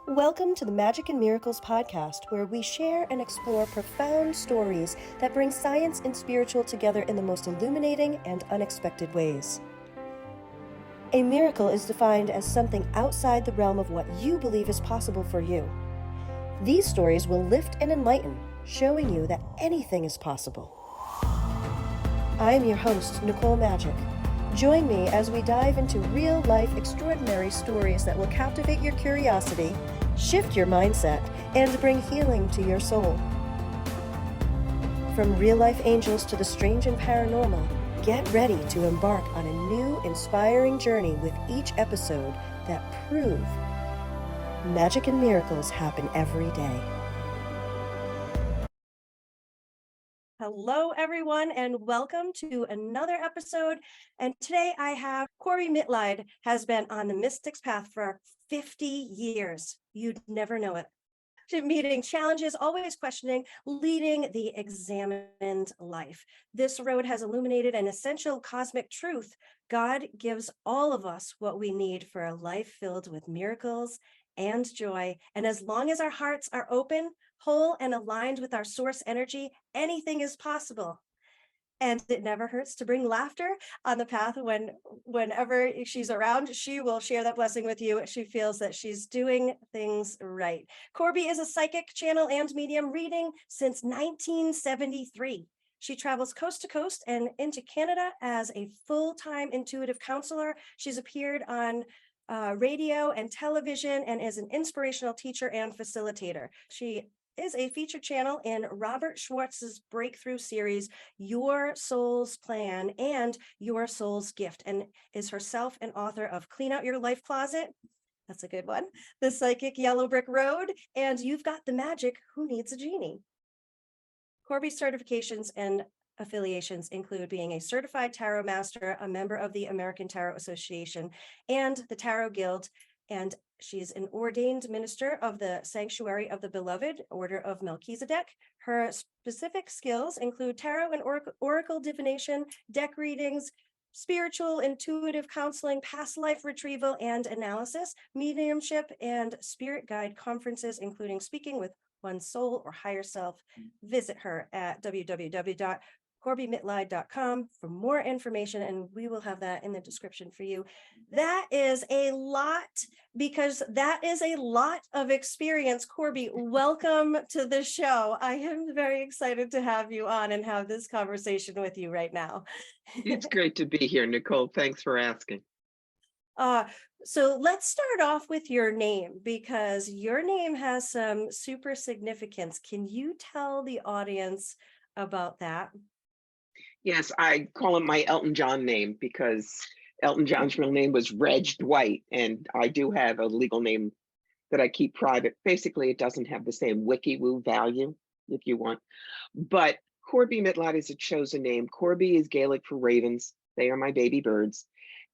Welcome to the Magic and Miracles podcast, where we share and explore profound stories that bring science and spiritual together in the most illuminating and unexpected ways. A miracle is defined as something outside the realm of what you believe is possible for you. These stories will lift and enlighten, showing you that anything is possible. I am your host, Nicole Majik. Join me as we dive into real-life extraordinary stories that will captivate your curiosity, shift your mindset, and bring healing to your soul. From real-life angels to the strange and paranormal, get ready to embark on a new, inspiring journey with each episode that prove magic and miracles happen every day. Hello, everyone, and welcome to another episode. And today I have Corbie Mitleid, has been on the Mystic's Path for 50 years. You'd never know it. Meeting challenges, always questioning, leading the examined life. This road has illuminated an essential cosmic truth. God gives all of us what we need for a life filled with miracles and joy. And as long as our hearts are open, whole, and aligned with our source energy, anything is possible. And it never hurts to bring laughter on the path. Whenever she's around, she will share that blessing with you. She feels that she's doing things right. Corbie is a psychic, channel, and medium, reading since 1973. She travels coast to coast and into Canada as a full-time intuitive counselor. She's appeared on radio and television and is an inspirational teacher and facilitator. She is a featured channel in Robert Schwartz's breakthrough series, Your Soul's Plan and Your Soul's Gift, and is herself an author of Clean Out Your Life Closet. That's a good one. The Psychic Yellow Brick Road, and You've Got the Magic, Who Needs a Genie? Corbie's certifications and affiliations include being a certified tarot master, a member of the American Tarot Association and the Tarot Guild, and she's an ordained minister of the Sanctuary of the Beloved, Order of Melchizedek. Her specific skills include tarot and oracle divination, deck readings, spiritual intuitive counseling, past life retrieval and analysis, mediumship, and spirit guide conferences, including speaking with one's soul or higher self. Visit her at www.corbiemitleid.com for more information, and we will have that in the description for you. That is a lot, because that is a lot of experience. Corbie, welcome to the show. I am very excited to have you on and have this conversation with you right now. It's great to be here, Nicole. Thanks for asking. So let's start off with your name, because your name has some super significance. Can you tell the audience about that? Yes, I call it my Elton John name because Elton John's real name was Reg Dwight, and I do have a legal name that I keep private. Basically, it doesn't have the same wiki-woo value, if you want. But Corbie Mitleid is a chosen name. Corbie is Gaelic for ravens. They are my baby birds.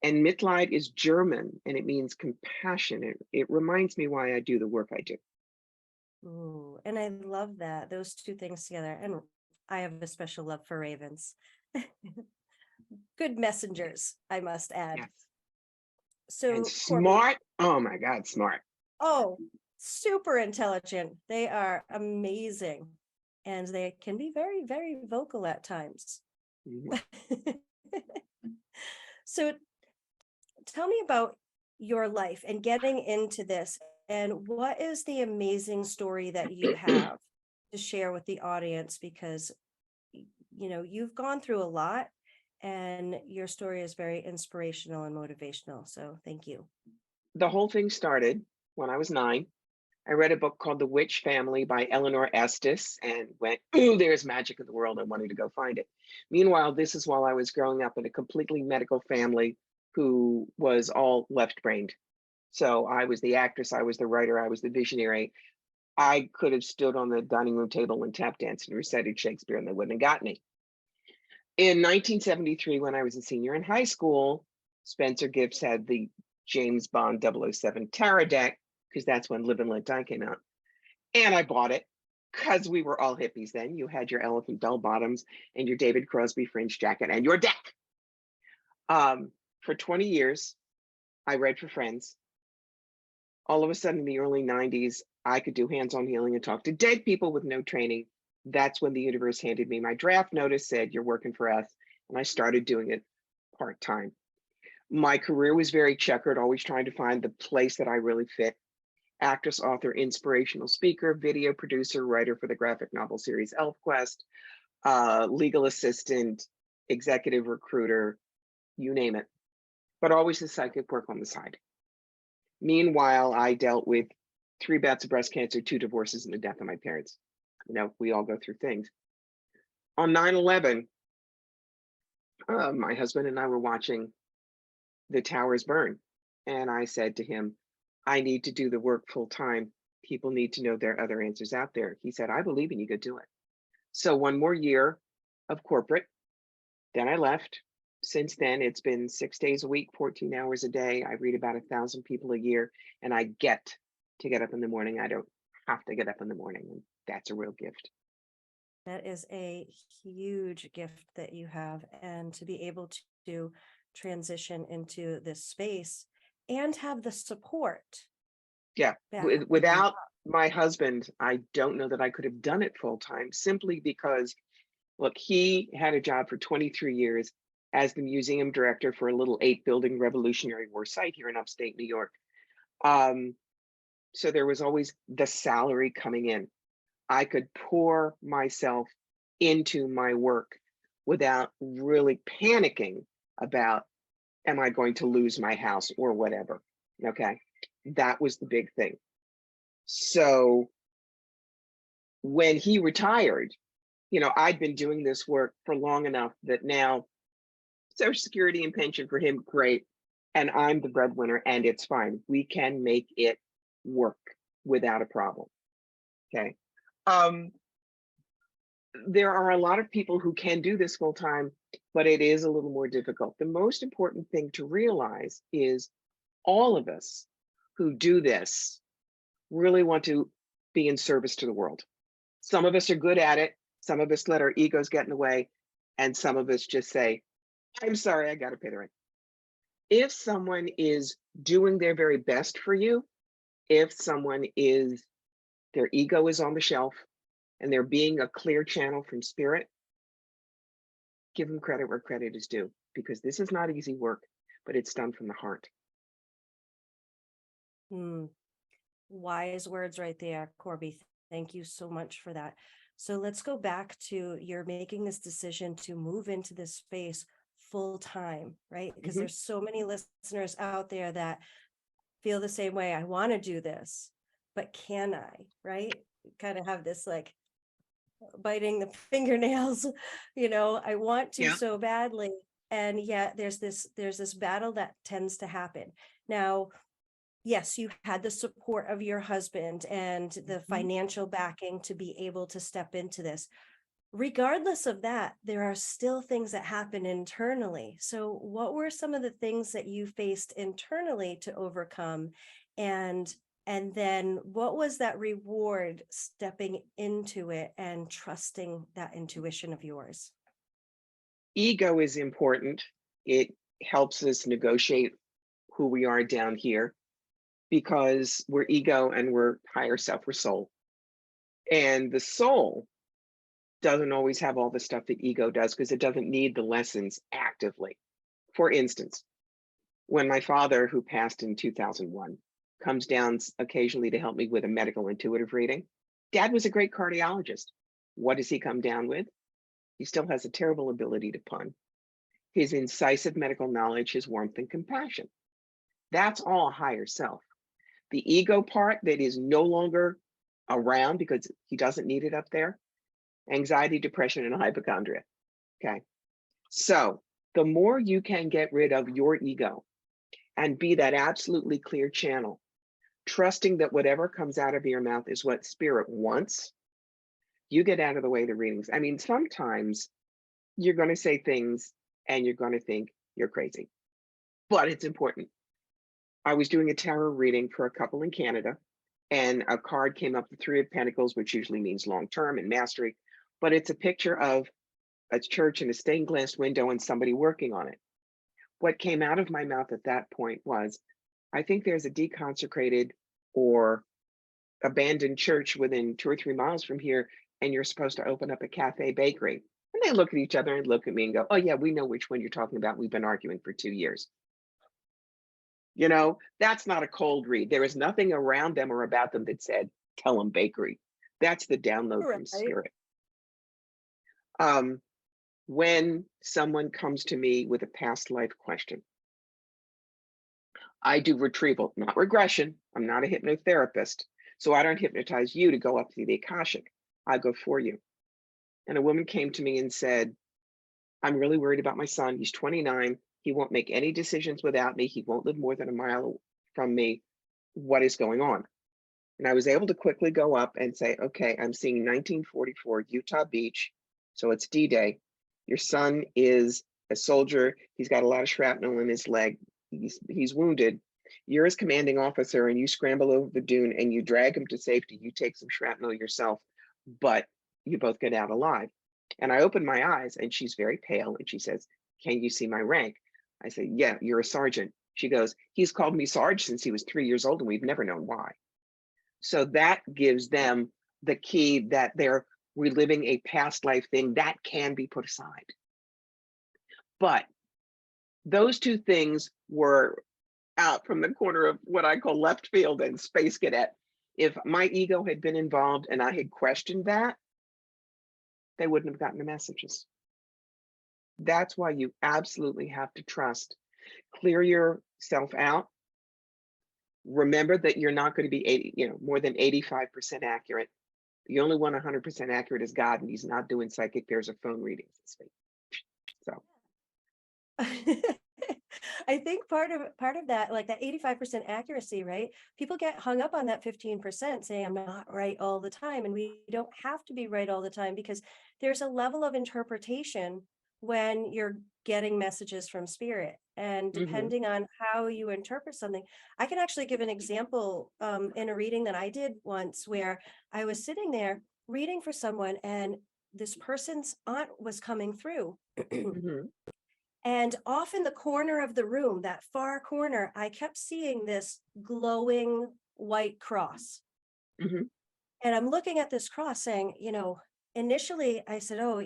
And Mitleid is German, and it means compassion. It reminds me why I do the work I do. Ooh, and I love that, those two things together. And I have a special love for ravens. Good messengers, I must add. Yes. So And smart. Oh my God, smart. Oh, super intelligent. They are amazing. And they can be very, very vocal at times. Mm-hmm. So tell me about your life and getting into this, and what is the amazing story that you have to share with the audience, because you've gone through a lot and your story is very inspirational and motivational. So thank you. The whole thing started when I was 9. I read a book called The Witch Family by Eleanor Estes and went, ooh, there's magic in the world. I wanted to go find it. Meanwhile, this is while I was growing up in a completely medical family who was all left-brained. So I was the actress, I was the writer, I was the visionary. I could have stood on the dining room table and tap danced and recited Shakespeare, and they wouldn't have got me. In 1973, when I was a senior in high school, Spencer Gibbs had the James Bond 007 tarot deck, because that's when Live and Let Die came out. And I bought it because we were all hippies then. You had your elephant bell bottoms and your David Crosby fringe jacket and your deck. For 20 years, I read for friends. All of a sudden, in the early 90s, I could do hands-on healing and talk to dead people with no training. That's when the universe handed me my draft notice, said, "You're working for us." And I started doing it part-time. My career was very checkered, always trying to find the place that I really fit. Actress, author, inspirational speaker, video producer, writer for the graphic novel series ElfQuest, legal assistant, executive recruiter, you name it, but always the psychic work on the side. Meanwhile, I dealt with 3 bouts of breast cancer, 2 divorces, and the death of my parents. You know, we all go through things. On 9/11, my husband and I were watching the towers burn. And I said to him, I need to do the work full time. People need to know there are other answers out there. He said, I believe in you, go do it. So 1 more year of corporate, then I left. Since then, it's been 6 days a week, 14 hours a day. I read about 1,000 people a year, and I get to get up in the morning. I don't have to get up in the morning, and that's a real gift. That is a huge gift that you have, and to be able to transition into this space and have the support. Yeah, back. without my husband, I don't know that I could have done it full time, simply because, look, he had a job for 23 years as the museum director for a little 8-building Revolutionary War site here in upstate New York. So there was always the salary coming in. I could pour myself into my work without really panicking about, am I going to lose my house or whatever? Okay, that was the big thing. So when he retired, you know, I'd been doing this work for long enough that now Social Security and pension for him, great. And I'm the breadwinner, and it's fine. We can make it work without a problem. Okay. There are a lot of people who can do this full time, but it is a little more difficult. The most important thing to realize is all of us who do this really want to be in service to the world. Some of us are good at it. Some of us let our egos get in the way. And some of us just say, I'm sorry, I got to pay the rent. If someone is doing their very best for you, if someone is, their ego is on the shelf and they're being a clear channel from spirit, give them credit where credit is due, because this is not easy work, but it's done from the heart. Wise words right there, Corbie. Thank you so much for that. So let's go back to you're making this decision to move into this space full time, right? Because there's so many listeners out there that feel the same way. I want to do this, but can I, right? Kind of have this like biting the fingernails, I want to so badly. And yet there's this battle that tends to happen. Now, yes, you had the support of your husband and the financial backing to be able to step into this. Regardless of that, there are still things that happen internally. So what were some of the things that you faced internally to overcome? And then what was that reward stepping into it and trusting that intuition of yours? Ego is important. It helps us negotiate who we are down here, because we're ego and we're higher self, we're soul. And the soul doesn't always have all the stuff that ego does, because it doesn't need the lessons actively. For instance, when my father, who passed in 2001, comes down occasionally to help me with a medical intuitive reading, Dad was a great cardiologist. What does he come down with? He still has a terrible ability to pun. His incisive medical knowledge, his warmth and compassion. That's all higher self. The ego part that is no longer around because he doesn't need it up there, anxiety, depression, and hypochondria. Okay. So the more you can get rid of your ego and be that absolutely clear channel, trusting that whatever comes out of your mouth is what spirit wants, you get out of the way of the readings. I mean, sometimes you're going to say things and you're going to think you're crazy, but it's important. I was doing a tarot reading for a couple in Canada, and a card came up, the 3 of Pentacles, which usually means long-term and mastery, but it's a picture of a church and a stained glass window and somebody working on it. What came out of my mouth at that point was, I think there's a deconsecrated or abandoned church within 2 or 3 miles from here, and you're supposed to open up a cafe bakery. And they look at each other and look at me and go, oh yeah, we know which one you're talking about. We've been arguing for 2 years. You know, that's not a cold read. There is nothing around them or about them that said, tell them bakery. That's the download from Right. spirit. When someone comes to me with a past life question, I do retrieval, not regression. I'm not a hypnotherapist. So I don't hypnotize you to go up to the Akashic. I go for you. And a woman came to me and said, I'm really worried about my son. He's 29. He won't make any decisions without me. He won't live more than a mile from me. What is going on? And I was able to quickly go up and say, okay, I'm seeing 1944 Utah Beach. So it's D-Day. Your son is a soldier. He's got a lot of shrapnel in his leg. He's wounded. You're his commanding officer and you scramble over the dune and you drag him to safety. You take some shrapnel yourself, but you both get out alive. And I open my eyes and she's very pale and she says, can you see my rank? I say, yeah, you're a sergeant. She goes, he's called me Sarge since he was 3 years old and we've never known why. So that gives them the key that they're reliving a past life thing that can be put aside. But those two things were out from the corner of what I call left field and space cadet. If my ego had been involved and I had questioned that, they wouldn't have gotten the messages. That's why you absolutely have to trust. Clear yourself out. Remember that you're not going to be more than 85% accurate. The only one 100% accurate is God, and he's not doing psychic pairs or phone readings this week. So I think part of that, like that 85% accuracy, right? People get hung up on that 15% saying I'm not right all the time. And we don't have to be right all the time because there's a level of interpretation when you're getting messages from spirit. And depending on how you interpret something, I can actually give an example in a reading that I did once where I was sitting there reading for someone and this person's aunt was coming through. And off in the corner of the room, that far corner, I kept seeing this glowing white cross. And I'm looking at this cross saying, initially I said, oh,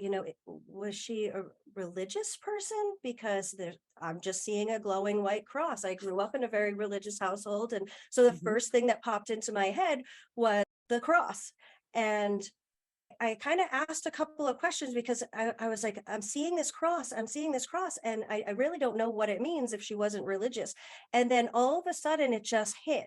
was she a religious person? Because I'm just seeing a glowing white cross. I grew up in a very religious household. And so the first thing that popped into my head was the cross. And I kind of asked a couple of questions because I was like, I'm seeing this cross, and I really don't know what it means if she wasn't religious. And then all of a sudden it just hit.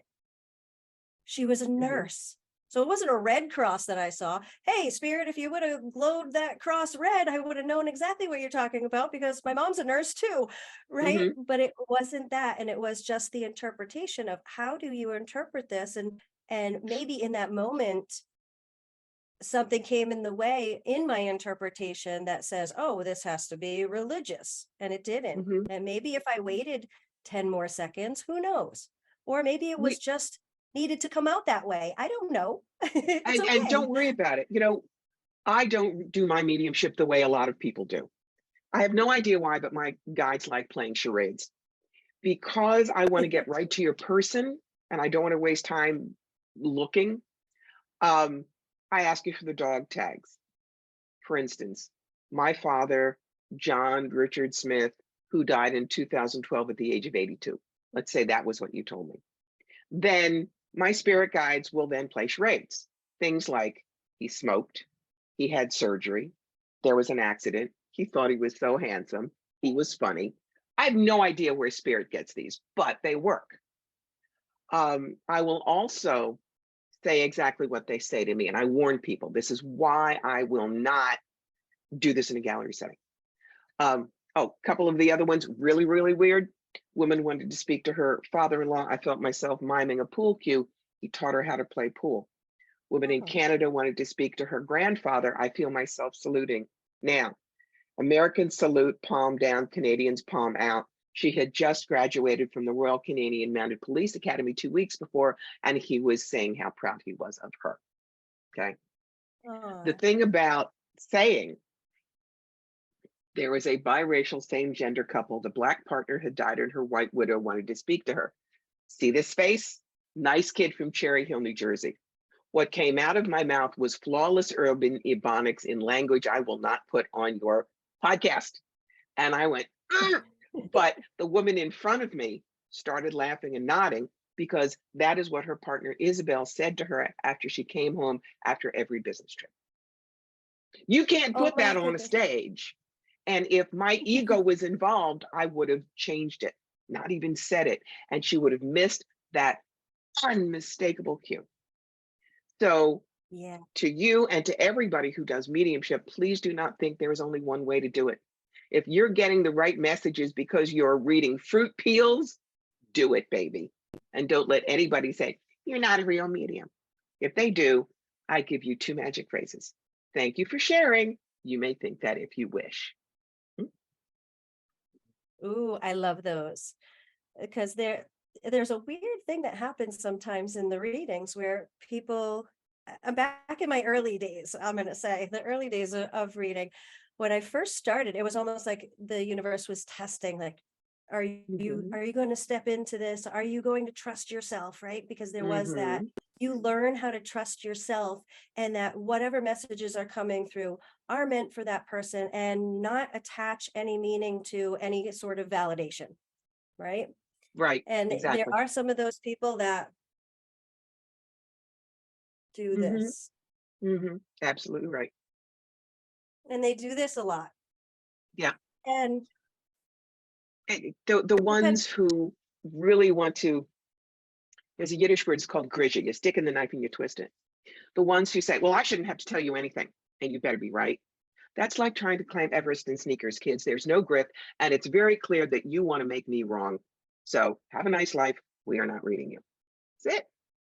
She was a nurse. So it wasn't a red cross that I saw. Hey, spirit, if you would have glowed that cross red, I would have known exactly what you're talking about because my mom's a nurse too, right? But it wasn't that. And it was just the interpretation of how do you interpret this? And maybe in that moment, something came in the way in my interpretation that says, oh, this has to be religious. And it didn't. And maybe if I waited 10 more seconds, who knows? Or maybe it was just needed to come out that way. I don't know. It's okay. And don't worry about it. I don't do my mediumship the way a lot of people do. I have no idea why, but my guides like playing charades. Because I want to get right to your person and I don't want to waste time looking. I ask you for the dog tags. For instance, my father, John Richard Smith, who died in 2012 at the age of 82. Let's say that was what you told me. Then my spirit guides will then play charades. Things like he smoked, he had surgery, there was an accident, he thought he was so handsome, he was funny. I have no idea where spirit gets these, but they work. I will also say exactly what they say to me. And I warn people, this is why I will not do this in a gallery setting. A couple of the other ones, really, really weird. Woman wanted to speak to her father-in-law. I felt myself miming a pool cue. He taught her how to play pool. Woman in Canada wanted to speak to her grandfather. I feel myself saluting. Now, Americans salute, palm down, Canadians palm out. She had just graduated from the Royal Canadian Mounted Police Academy 2 weeks before, and he was saying how proud he was of her, okay? The thing about saying, there was a biracial same-gender couple. The Black partner had died and her white widow wanted to speak to her. See this face? Nice kid from Cherry Hill, New Jersey. What came out of my mouth was flawless urban ebonics in language I will not put on your podcast. And I went, "Ugh." But the woman in front of me started laughing and nodding because that is what her partner Isabel said to her after she came home after every business trip. You can't Oh put my that on a goodness. stage. And if my ego was involved, I would have changed it, not even said it. And she would have missed that unmistakable cue. So Yeah. to you and to everybody who does mediumship, please do not think there is only one way to do it. If you're getting the right messages because you're reading fruit peels, do it, baby. And don't let anybody say, you're not a real medium. If they do, I give you 2 magic phrases. Thank you for sharing. You may think that if you wish. Ooh, I love those because there's a weird thing that happens sometimes in the readings where people, I'm back in my early days, I'm going to say the early days of reading. When I first started, it was almost like the universe was testing, like, are Mhm. you going to step into this? Are you going to trust yourself? Right? Because there was that, Mhm. you learn how to trust yourself, and that whatever messages are coming through are meant for that person and not attach any meaning to any sort of validation. Right? Right, And there exactly. are some of those people that do Mhm. this, Mhm. Absolutely right. and they do this a lot. Yeah. And The depend ones who really want to, there's a Yiddish word, it's called grisha. You stick in the knife and you twist it. The ones who say, well, I shouldn't have to tell you anything, and you better be right. That's like trying to climb Everest in sneakers, kids. There's no grip, and it's very clear that you want to make me wrong. So have a nice life. We are not reading you. That's it.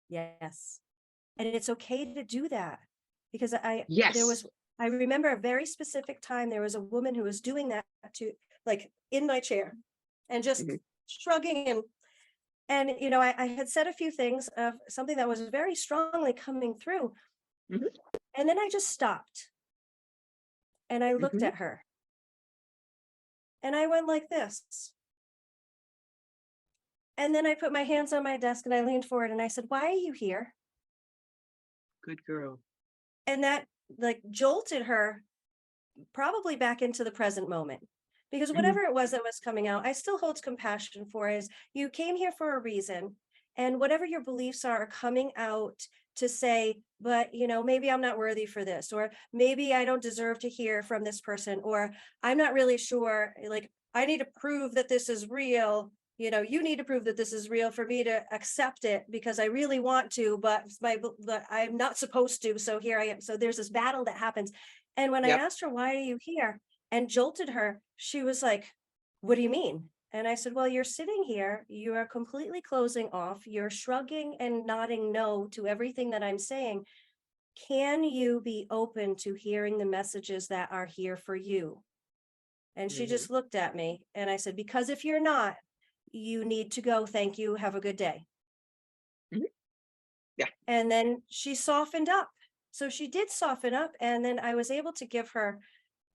yes. And it's okay to do that, because Yes. I remember a very specific time there was a woman who was doing that to, like, in my chair and just Mhm. shrugging, and I had said a few things of something that was very strongly coming through, Mhm. and then I just stopped and I looked Mhm. at her and I went like this. And then I put my hands on my desk and I leaned forward and I said, "Why are you here?" Good girl. And that, like, jolted her probably back into the present moment. Because Mhm. whatever it was that was coming out, I still hold compassion for, is you came here for a reason. And whatever your beliefs are coming out to say, but maybe I'm not worthy for this, or maybe I don't deserve to hear from this person, or I'm not really sure, like, I need to prove that this is real. You need to prove that this is real for me to accept it because I really want to, but I'm not supposed to. So here I am. So there's this battle that happens. And when I Yep. asked her, "Why are you here?" and jolted her, she was like, "What do you mean?" And I said, "Well, you're sitting here, you are completely closing off, you're shrugging and nodding no to everything that I'm saying. Can you be open to hearing the messages that are here for you?" And she Mhm. just looked at me and I said, "Because if you're not, you need to go. Thank you. Have a good day." Mhm. Yeah. And then she softened up. So she did soften up. And then I was able to give her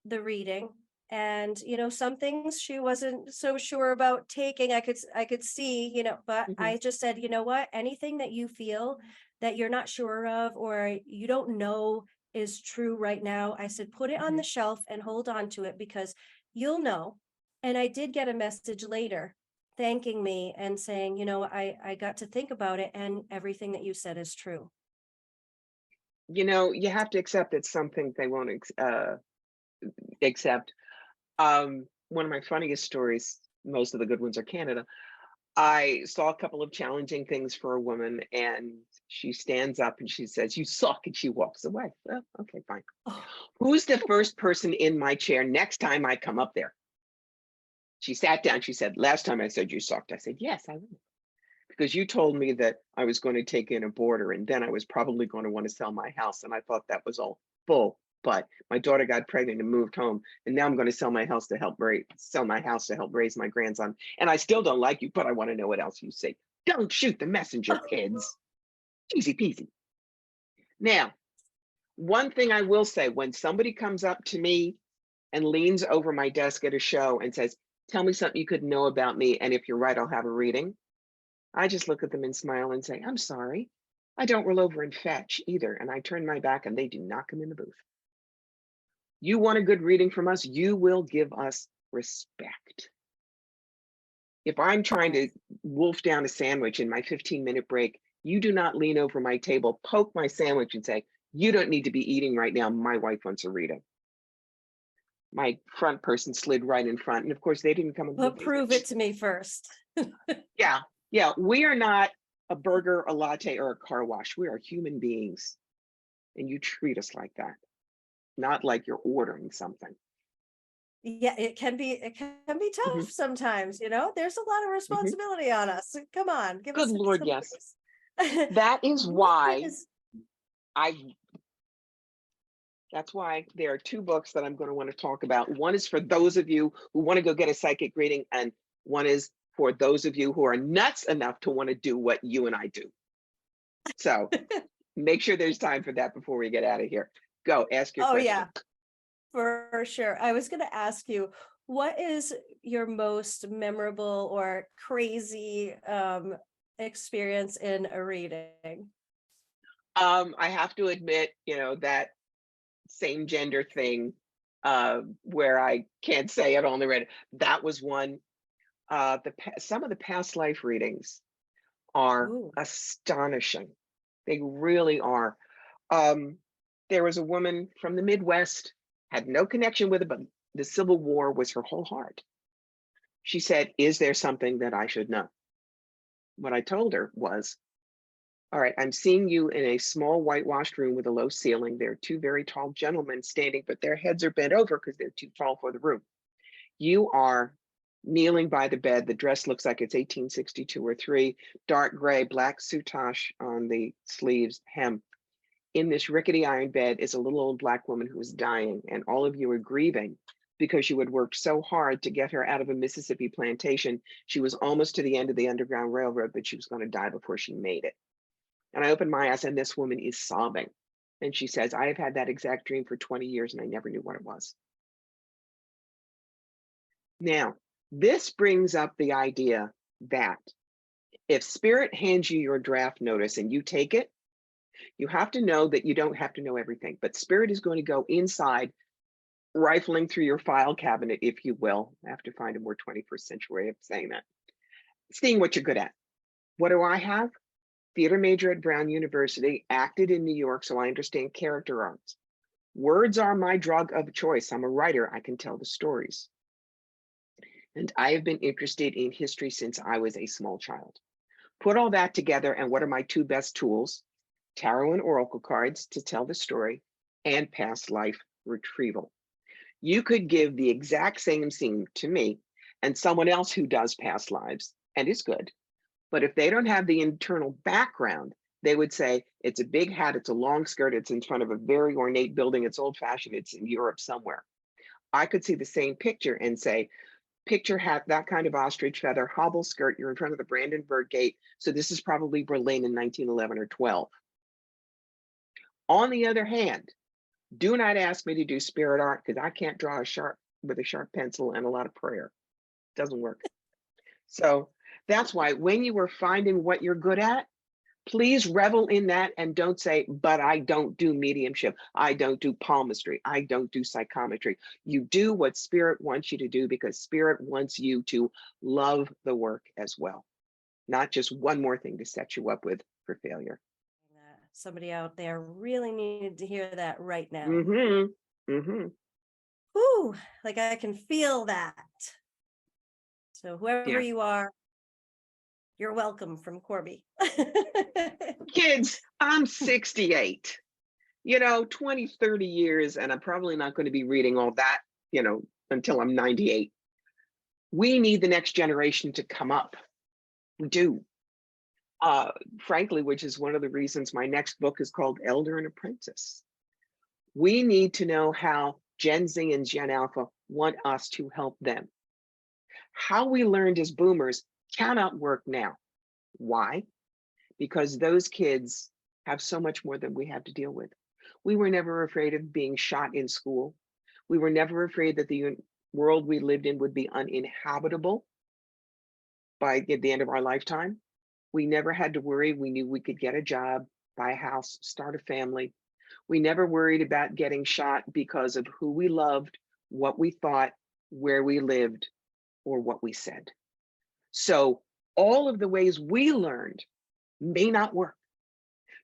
the reading. And some things she wasn't so sure about taking. I could see, but Mhm. I just said, "You know what, anything that you feel that you're not sure of or you don't know is true right now," I said, "put it on the Mhm. shelf and hold on to it, because you'll know." And I did get a message later thanking me and saying, "I got to think about it, and everything that you said is true." You have to accept that some things they won't accept. One of my funniest stories, most of the good ones are Canada. I saw a couple of challenging things for a woman, and she stands up and she says, "You suck," and she walks away. Well, okay, fine. Oh, Who's the first person in my chair next time I come up there? She sat down. She said, "Last time I said you sucked." I said, "Yes, I will. Because you told me that I was going to take in a boarder and then I was probably going to want to sell my house. And I thought that was all bull. But my daughter got pregnant and moved home. And now I'm going to sell my house to help raise my grandson. And I still don't like you, but I want to know what else you say. Don't shoot the messenger, kids. Easy peasy." Now, one thing I will say, when somebody comes up to me and leans over my desk at a show and says, "Tell me something you could know about me. And if you're right, I'll have a reading," I just look at them and smile and say, I'm sorry. I don't roll over and fetch either. And I turn my back and they do not come in the booth. You want a good reading from us, you will give us respect. If I'm trying to wolf down a sandwich in my 15-minute break, you do not lean over my table, poke my sandwich and say, you don't need to be eating right now. My wife wants a reading. My front person slid right in front. And of course, they didn't come. But prove it to me first. Yeah. Yeah. We are not a burger, a latte, or a car wash. We are human beings. And you treat us like that, not like you're ordering something. Yeah, it can be Mhm, tough sometimes, you know. There's a lot of mhm. responsibility on us. Come on, give Good us Lord, some yes. grace. That is What why is I that's why there are two books that I'm going to want to talk about. One is for those of you who want to go get a psychic reading, and one is for those of you who are nuts enough to want to do what you and I do. So make sure there's time for that before we get out of here. Go ask your Oh question. yeah, for sure. I was going to ask you, what is your most memorable or crazy experience in a reading? I have to admit, that same gender thing, where I can't say it on the radio. That was one. Some of the past life readings are Ooh. astonishing. They really are. Um, there was a woman from the Midwest, had no connection with it, but the Civil War was her whole heart. She said, is there something that I should know? What I told her was, all right, I'm seeing you in a small whitewashed room with a low ceiling. There are two very tall gentlemen standing, but their heads are bent over because they're too tall for the room. You are kneeling by the bed. The dress looks like it's 1862 or 3, dark gray, black soutache on the sleeves, hem. In this rickety iron bed is a little old black woman who is dying, and all of you are grieving because you had worked so hard to get her out of a Mississippi plantation. She was almost to the end of the Underground Railroad, but she was going to die before she made it. And I opened my eyes, and this woman is sobbing. And she says, I have had that exact dream for 20 years, and I never knew what it was. Now, this brings up the idea that if Spirit hands you your draft notice and you take it, you have to know that you don't have to know everything, but Spirit is going to go inside, rifling through your file cabinet, if you will. I have to find a more 21st century way of saying that. Seeing what you're good at. What do I have? Theater major at Brown University, acted in New York, so I understand character arts. Words are my drug of choice. I'm a writer. I can tell the stories. And I have been interested in history since I was a small child. Put all that together, and what are my two best tools? Tarot and oracle cards to tell the story, and past life retrieval. You could give the exact same scene to me and someone else who does past lives and is good. But if they don't have the internal background, they would say, it's a big hat, it's a long skirt, it's in front of a very ornate building, it's old fashioned, it's in Europe somewhere. I could see the same picture and say, picture hat, that kind of ostrich feather, hobble skirt, you're in front of the Brandenburg Gate. So this is probably Berlin in 1911 or 12. On the other hand, do not ask me to do spirit art because I can't draw with a sharp pencil and a lot of prayer. It doesn't work. So that's why when you are finding what you're good at, please revel in that and don't say, but I don't do mediumship. I don't do palmistry. I don't do psychometry. You do what Spirit wants you to do because Spirit wants you to love the work as well, not just one more thing to set you up with for failure. Somebody out there really needed to hear that right now. Mm-hmm. Mm-hmm. Ooh, like I can feel that. So whoever Yeah. you are, you're welcome from Corbie. Kids, I'm 68. 20, 30 years, and I'm probably not going to be reading all that, until I'm 98. We need the next generation to come up. We do. Frankly, which is one of the reasons my next book is called Elder and Apprentice. We need to know how Gen Z and Gen Alpha want us to help them. How we learned as boomers cannot work now. Why? Because those kids have so much more than we have to deal with. We were never afraid of being shot in school. We were never afraid that the world we lived in would be uninhabitable by the end of our lifetime. We never had to worry. We knew we could get a job, buy a house, start a family. We never worried about getting shot because of who we loved, what we thought, where we lived, or what we said. So all of the ways we learned may not work.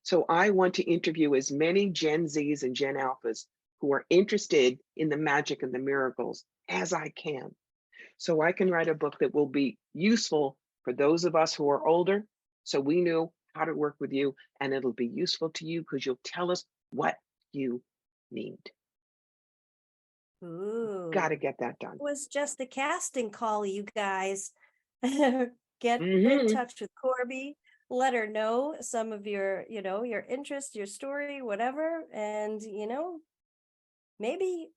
So I want to interview as many Gen Zs and Gen Alphas who are interested in the magic and the miracles as I can. So I can write a book that will be useful for those of us who are older. So we know how to work with you, and it'll be useful to you because you'll tell us what you need. Got to Ooh, get that done. it was just a casting call, you guys. Get in Mhm. touch with Corbie. Let her know some of your, your interest, your story, whatever. And, maybe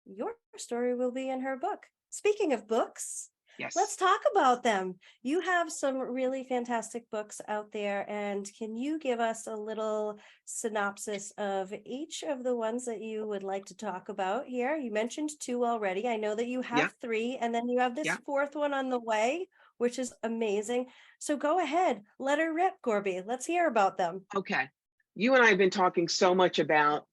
your story will be in her book. Speaking of books, let's Yes. talk about them. You have some really fantastic books out there, and can you give us a little synopsis of each of the ones that you would like to talk about here? You mentioned two already. I know that you Yeah. have three, and then you have this Yeah. fourth one on the way, which is amazing. So go ahead, let her rip, Corby. Let's hear about them. Okay. You and I have been talking so much about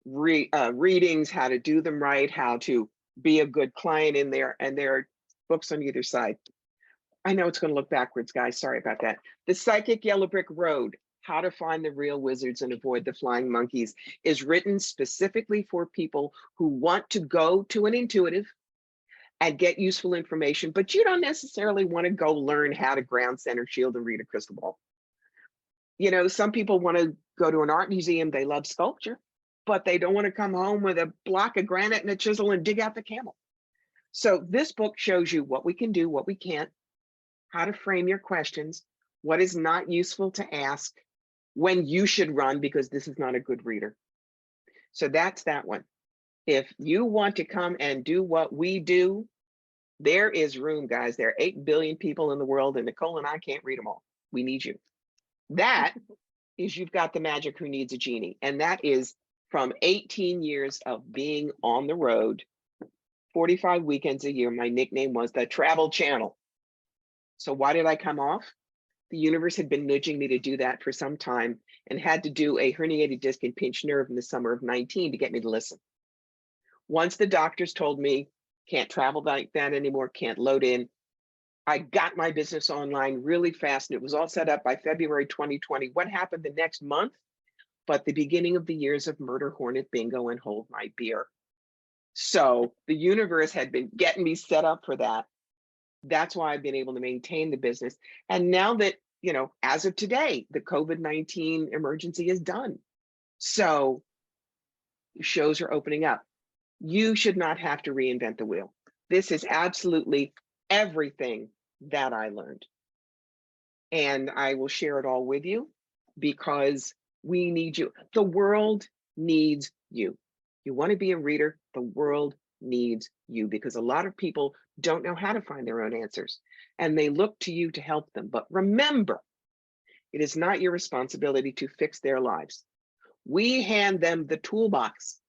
readings, how to do them right, how to be a good client in there, and there are books on either side. I know it's going to look backwards, guys. Sorry about that. The Psychic Yellow Brick Road, How to Find the Real Wizards and Avoid the Flying Monkeys, is written specifically for people who want to go to an intuitive and get useful information, but you don't necessarily want to go learn how to ground center shield and read a crystal ball. Some people want to go to an art museum, they love sculpture, but they don't want to come home with a block of granite and a chisel and dig out the camel. So this book shows you what we can do, what we can't, how to frame your questions, what is not useful to ask, when you should run because this is not a good reader. So that's that one. If you want to come and do what we do, there is room, guys. There are 8 billion people in the world, and Nicole and I can't read them all. We need you. That is You've Got the Magic, Who Needs a Genie? And that is from 18 years of being on the road, 45 weekends a year. My nickname was the Travel Channel. So why did I come off? The universe had been nudging me to do that for some time and had to do a herniated disc and pinched nerve in the summer of 19 to get me to listen. Once the doctors told me, can't travel like that anymore, can't load in, I got my business online really fast, and it was all set up by February 2020. What happened the next month? But the beginning of the years of Murder Hornet Bingo and Hold My Beer. So the universe had been getting me set up for that. That's why I've been able to maintain the business. And now that, as of today, the COVID-19 emergency is done. So shows are opening up. You should not have to reinvent the wheel. This is absolutely everything that I learned. And I will share it all with you because we need you. The world needs you. You want to be a reader, the world needs you because a lot of people don't know how to find their own answers and they look to you to help them. But remember, it is not your responsibility to fix their lives. We hand them the toolbox,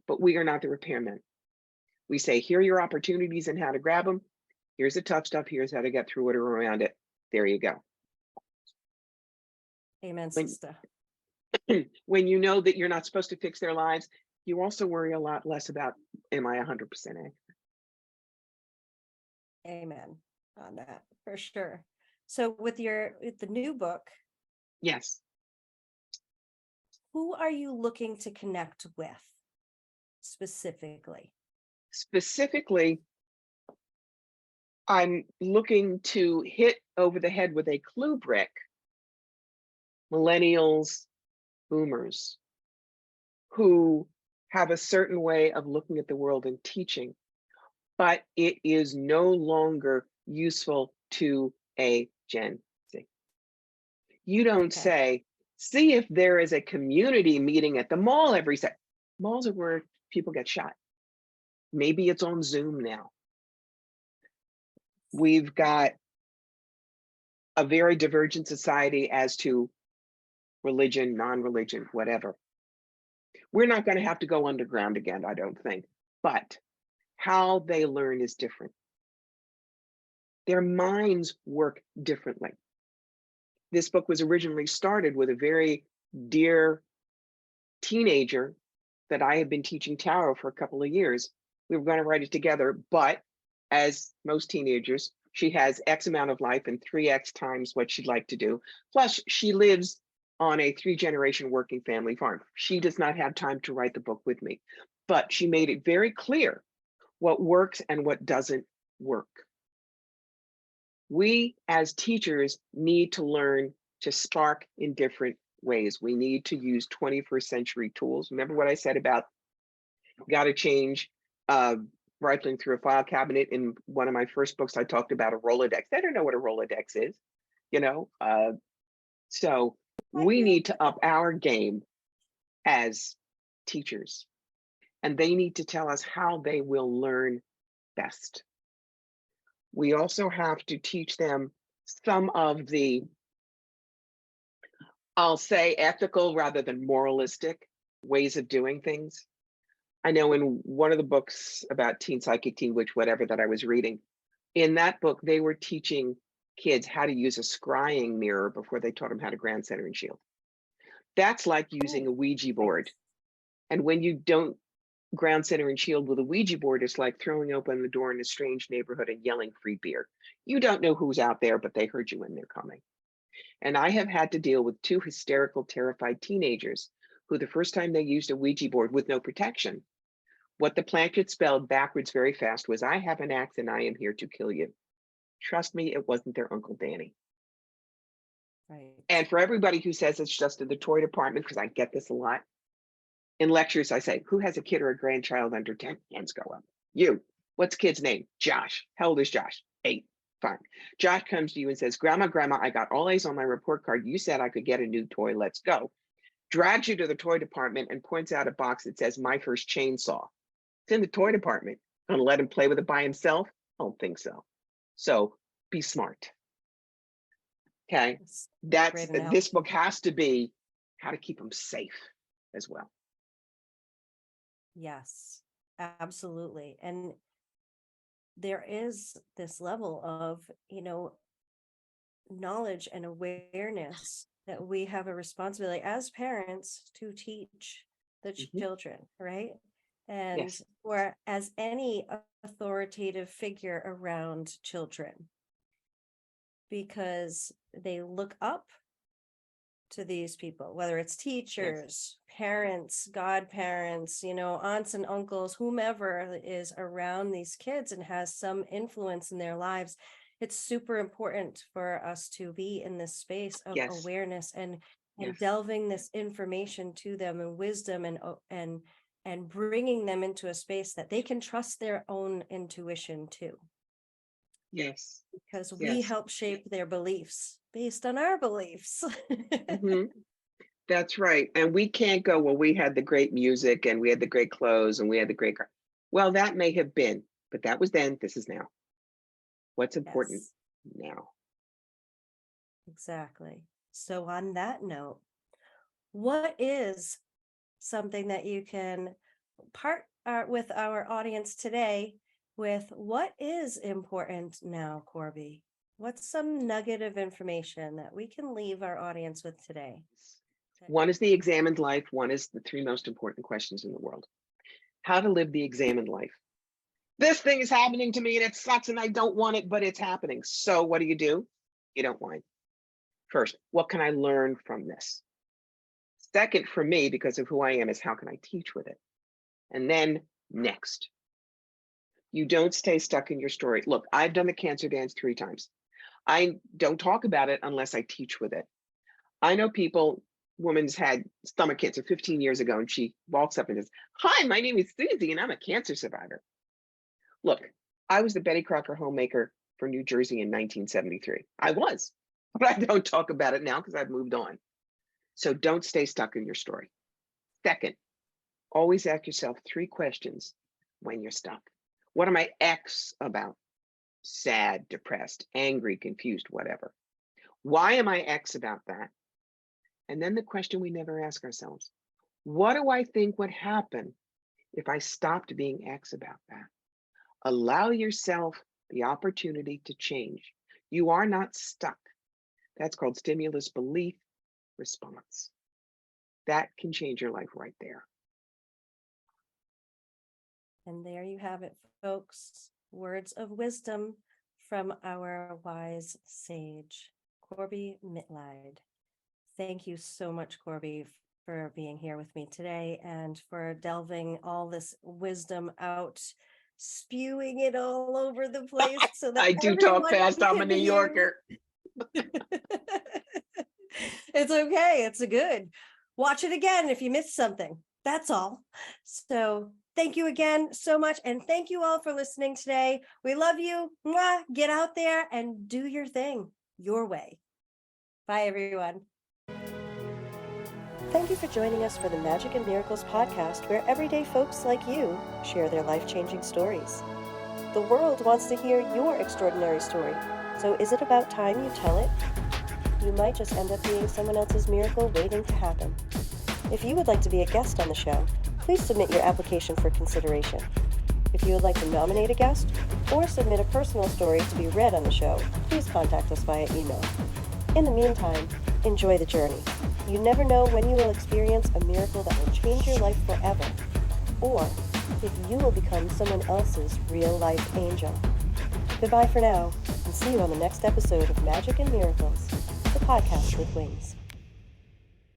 but we are not the repairmen. We say, here are your opportunities and how to grab them. Here's the tough stuff. Here's how to get through it or around it. There you go. Amen, When, sister. when you know that you're not supposed to fix their lives, you also worry a lot less about, am I 100% accurate? Amen on that for sure. So with the new book, Yes. who are you looking to connect with specifically? Specifically, I'm looking to hit over the head with a clue brick millennials, boomers, who have a certain way of looking at the world and teaching, but it is no longer useful to a Gen Z. You don't Okay. say, see if there is a community meeting at the mall every second. Malls are where people get shot. Maybe it's on Zoom now. We've got a very divergent society as to religion, non-religion, whatever. We're not going to have to go underground again, I don't think, but how they learn is different. Their minds work differently. This book was originally started with a very dear teenager that I had been teaching tarot for a couple of years. We were going to write it together, but as most teenagers, she has X amount of life and 3X times what she'd like to do. Plus, she lives on a 3-generation working family farm. She does not have time to write the book with me, but she made it very clear what works and what doesn't work. We as teachers need to learn to spark in different ways. We need to use 21st century tools. Remember what I said about got to change rifling through a file cabinet? In one of my first books, I talked about a Rolodex. I don't know what a Rolodex is, you know? So we need to up our game as teachers, and they need to tell us how they will learn best. We also have to teach them some of the, I'll say, ethical rather than moralistic ways of doing things. I know in one of the books about teen psychic, teen witch, whatever that I was reading, in that book, they were teaching kids how to use a scrying mirror before they taught them how to ground center and shield. That's like using a Ouija board. And when you don't ground center and shield with a Ouija board, it's like throwing open the door in a strange neighborhood and yelling free beer. You don't know who's out there, but they heard you when they're coming. And I have had to deal with 2 hysterical, terrified teenagers who the first time they used a Ouija board with no protection, what the plankett spelled backwards very fast was, I have an axe and I am here to kill you. Trust me, it wasn't their Uncle Danny. Right. And for everybody who says it's just in the toy department, because I get this a lot, in lectures I say, who has a kid or a grandchild under 10? Hands go up. You. What's kid's name? Josh. How old is Josh? 8. Fine. Josh comes to you and says, Grandma, I got all A's on my report card. You said I could get a new toy. Let's go. Drags you to the toy department and points out a box that says, my first chainsaw. It's in the toy department. Gonna let him play with it by himself? I don't think so. So be smart. Okay. That's this book has to be how to keep them safe as well. Yes, absolutely. And there is this level of, knowledge and awareness that we have a responsibility as parents to teach the children, right? And Yes. or as any authoritative figure around children, because they look up to these people, whether it's teachers, parents, godparents, aunts and uncles, whomever is around these kids and has some influence in their lives. It's super important for us to be in this space of awareness and delving this information to them and wisdom and bringing them into a space that they can trust their own intuition too. Yes. Because we help shape their beliefs based on our beliefs. That's right. And we can't go, well, we had the great music and we had the great clothes and we had the great car. Well, that may have been, but that was then, this is now. What's important now? Exactly. So on that note, what is something that you can part with our audience today with what is important now, Corbie? What's some nugget of information that we can leave our audience with today? One is the examined life. One is the 3 most important questions in the world. How to live the examined life. This thing is happening to me and it sucks and I don't want it, but it's happening. So what do? You don't whine. First, what can I learn from this? Second, for me, because of who I am, is how can I teach with it? And then next, you don't stay stuck in your story. Look, I've done the cancer dance 3 times. I don't talk about it unless I teach with it. I know people, woman's had stomach cancer 15 years ago, and she walks up and says, hi, my name is Susie, and I'm a cancer survivor. Look, I was the Betty Crocker homemaker for New Jersey in 1973. I was, but I don't talk about it now because I've moved on. So don't stay stuck in your story. Second, always ask yourself 3 questions when you're stuck. What am I X about? Sad, depressed, angry, confused, whatever. Why am I X about that? And then the question we never ask ourselves, what do I think would happen if I stopped being X about that? Allow yourself the opportunity to change. You are not stuck. That's called stimulus belief response. That can change your life right there. And there you have it, folks. Words of wisdom from our wise sage, Corbie Mitleid. Thank you so much, Corbie, for being here with me today and for delving all this wisdom out, spewing it all over the place so that I do talk everyone fast. I'm a can New hear. Yorker. It's okay. It's good. Watch it again if you missed something. That's all. So thank you again so much. And thank you all for listening today. We love you. Mwah. Get out there and do your thing your way. Bye, everyone. Thank you for joining us for the Magic and Miracles podcast, where everyday folks like you share their life-changing stories. The world wants to hear your extraordinary story. So is it about time you tell it? You might just end up being someone else's miracle waiting to happen. If you would like to be a guest on the show, please submit your application for consideration. If you would like to nominate a guest or submit a personal story to be read on the show, please contact us via email. In the meantime, enjoy the journey. You never know when you will experience a miracle that will change your life forever, or if you will become someone else's real-life angel. Goodbye for now, and see you on the next episode of Magic and Miracles, the podcast with wings.